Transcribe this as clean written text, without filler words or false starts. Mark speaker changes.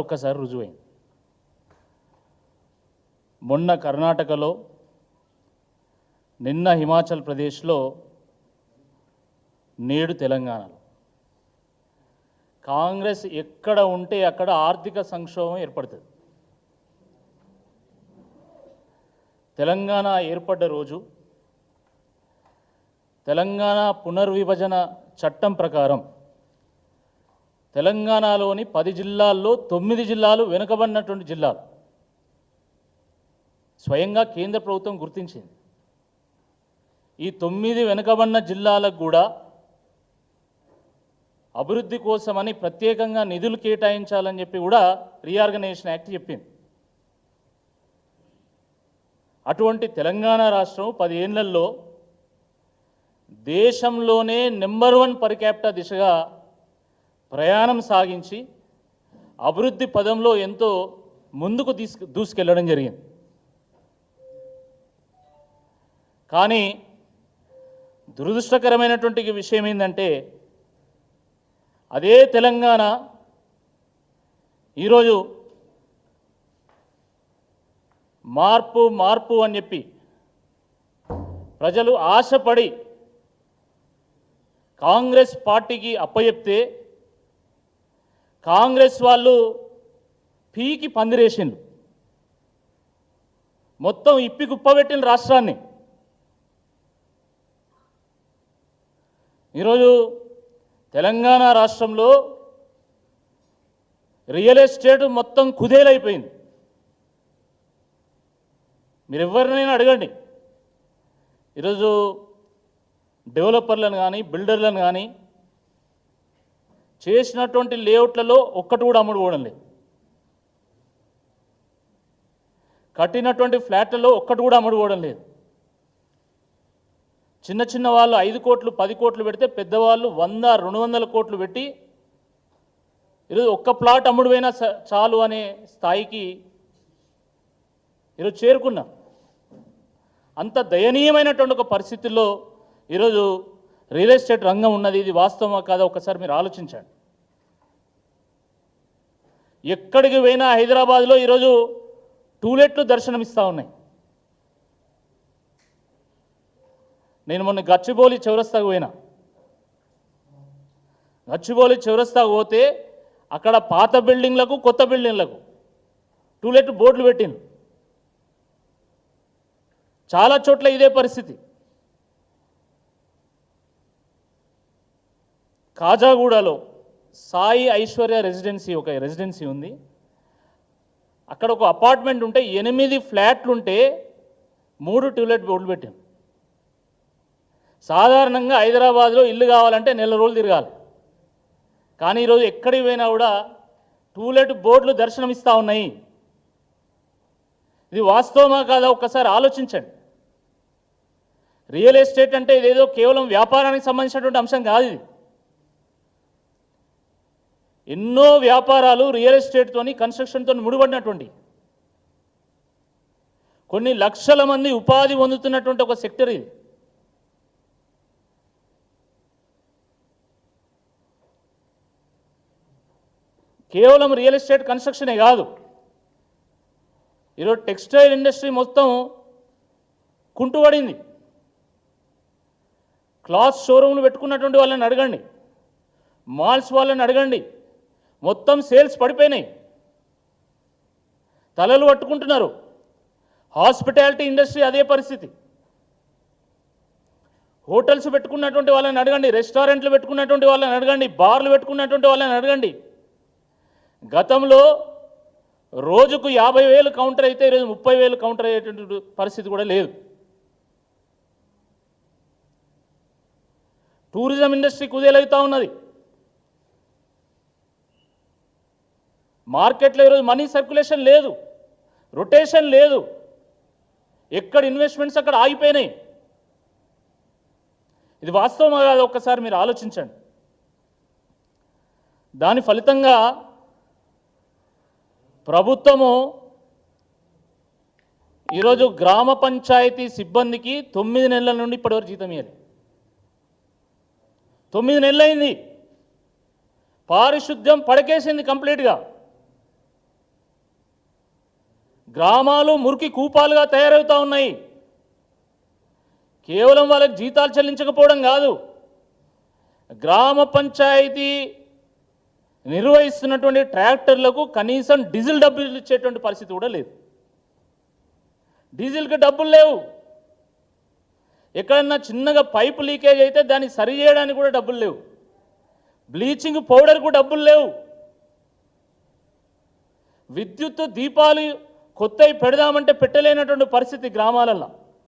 Speaker 1: ఒక్కసారి రుజువైంది. మొన్న కర్ణాటకలో, నిన్న హిమాచల్ ప్రదేశ్లో, నేడు తెలంగాణలో కాంగ్రెస్ ఎక్కడ ఉంటే అక్కడ ఆర్థిక సంక్షోభం ఏర్పడుతుంది. తెలంగాణ ఏర్పడ్డ రోజు తెలంగాణ పునర్విభజన చట్టం ప్రకారం తెలంగాణలోని 10 జిల్లాల్లో 9 జిల్లాలు వెనుకబడినటువంటి జిల్లాలు స్వయంగా కేంద్ర ప్రభుత్వం గుర్తించింది. ఈ 9 వెనుకబడిన జిల్లాలకు కూడా అభివృద్ధి కోసమని ప్రత్యేకంగా నిధులు కేటాయించాలని చెప్పి కూడా రీఆర్గనైజేషన్ యాక్ట్ చెప్పింది. అటువంటి తెలంగాణ రాష్ట్రం 10 ఏళ్లలో దేశంలోనే నెంబర్ 1 పర్ క్యాపిటా దిశగా ప్రయాణం సాగించి అభివృద్ధి పదంలో ఎంతో ముందుకు దూసుకెళ్ళడం జరిగింది. కానీ దురదృష్టకరమైనటువంటి విషయం ఏంటంటే అదే తెలంగాణ ఈరోజు మార్పు మార్పు అని చెప్పి ప్రజలు ఆశపడి కాంగ్రెస్ పార్టీకి అప్పచెప్తే కాంగ్రెస్ వాళ్ళు పీకి పందిరేసిండ్రు, మొత్తం ఇప్పి కుప్పబెట్టిన రాష్ట్రాన్ని. ఈరోజు తెలంగాణ రాష్ట్రంలో రియల్ ఎస్టేట్ మొత్తం కుదేలైపోయింది. మీరు ఎవరినైనా అడగండి, ఈరోజు డెవలపర్లను కానీ బిల్డర్లను కానీ చేసినటువంటి లేఅవుట్లలో ఒక్కటి కూడా అమ్ముడు పోవడం లేదు, కట్టినటువంటి ఫ్లాట్లలో ఒక్కటి కూడా అమ్ముడు పోవడం లేదు. చిన్న చిన్న వాళ్ళు 5 కోట్లు 10 కోట్లు పెడితే పెద్దవాళ్ళు 100-200 కోట్లు పెట్టి ఈరోజు ఒక్క ప్లాట్ అమ్ముడు పోయినా చాలు అనే స్థాయికి ఈరోజు చేరుకున్నాం. అంత దయనీయమైనటువంటి ఒక పరిస్థితుల్లో ఈరోజు రియల్ ఎస్టేట్ రంగం ఉన్నది. ఇది వాస్తవమా కాదా ఒకసారి మీరు ఆలోచించండి. ఎక్కడికి పోయినా హైదరాబాద్లో ఈరోజు టూలెట్లు దర్శనమిస్తూ ఉన్నాయి. నేను మొన్న గచ్చిబౌలి చౌరస్తాకు పోయినా. గచ్చిబౌలి చౌరస్తాకు పోతే అక్కడ పాత బిల్డింగ్లకు కొత్త బిల్డింగ్లకు టూలెట్ బోర్డులు పెట్టింది. చాలా చోట్ల ఇదే పరిస్థితి. కాజాగూడలో సాయి ఐశ్వర్య రెసిడెన్సీ ఒక రెసిడెన్సీ ఉంది. అక్కడ ఒక అపార్ట్మెంట్ ఉంటే 8 ఫ్లాట్లు ఉంటే 3 టూలెట్ బోర్డులు పెట్టాను. సాధారణంగా హైదరాబాద్లో ఇల్లు కావాలంటే నెల రోజులు తిరగాలి. కానీ ఈరోజు ఎక్కడికి పోయినా కూడా టూలెట్ బోర్డులు దర్శనమిస్తూ ఉన్నాయి. ఇది వాస్తవమా కాదా ఒక్కసారి ఆలోచించండి. రియల్ ఎస్టేట్ అంటే ఇదేదో కేవలం వ్యాపారానికి సంబంధించినటువంటి అంశం కాదు. ఇది ఎన్నో వ్యాపారాలు రియల్ ఎస్టేట్తోని కన్స్ట్రక్షన్తో ముడిపడినటువంటి కొన్ని లక్షల మంది ఉపాధి పొందుతున్నటువంటి ఒక సెక్టర్ ఇది. కేవలం రియల్ ఎస్టేట్ కన్స్ట్రక్షనే కాదు, ఈరోజు టెక్స్టైల్ ఇండస్ట్రీ మొత్తం కుంటుపడింది. క్లాత్ షోరూమ్లు పెట్టుకున్నటువంటి వాళ్ళని అడగండి, మాల్స్ వాళ్ళని అడగండి, మొత్తం సేల్స్ పడిపోయినాయి, తలలు పట్టుకుంటున్నారు. హాస్పిటాలిటీ ఇండస్ట్రీ అదే పరిస్థితి. హోటల్స్ పెట్టుకున్నటువంటి వాళ్ళని అడగండి, రెస్టారెంట్లు పెట్టుకున్నటువంటి వాళ్ళని అడగండి, బార్లు పెట్టుకున్నటువంటి వాళ్ళని అడగండి. గతంలో రోజుకు 50,000 కౌంటర్ అయితే ఈరోజు 30,000 కౌంటర్ అయ్యేటువంటి పరిస్థితి కూడా లేదు. టూరిజం ఇండస్ట్రీ కుదేలవుతూ ఉన్నది. మార్కెట్లో ఈరోజు మనీ సర్క్యులేషన్ లేదు, రొటేషన్ లేదు, ఎక్కడ ఇన్వెస్ట్మెంట్స్ అక్కడ ఆగిపోయినాయి. ఇది వాస్తవమా కాదు ఒక్కసారి మీరు ఆలోచించండి. దాని ఫలితంగా ప్రభుత్వము ఈరోజు గ్రామ పంచాయతీ సిబ్బందికి 9 నెలల నుండి ఇప్పటివరకు జీతం ఇవ్వాలి. 9 నెలలైంది. పారిశుద్ధ్యం పడకేసింది కంప్లీట్గా. గ్రామాలు మురికి కూపాలుగా తయారవుతూ ఉన్నాయి. కేవలం వాళ్ళకి జీతాలు చెల్లించకపోవడం కాదు, గ్రామ పంచాయతీ నిర్వహిస్తున్నటువంటి ట్రాక్టర్లకు కనీసం డీజిల్ డబ్బులు ఇచ్చేటువంటి పరిస్థితి కూడా లేదు. డీజిల్కి డబ్బులు లేవు. ఎక్కడన్నా చిన్నగా పైపు లీకేజ్ అయితే దాన్ని సరి చేయడానికి కూడా డబ్బులు లేవు. బ్లీచింగ్ పౌడర్కు డబ్బులు లేవు. విద్యుత్ దీపాలు కొత్తవి పెడదామంటే పెట్టలేనటువంటి పరిస్థితి గ్రామాలలో.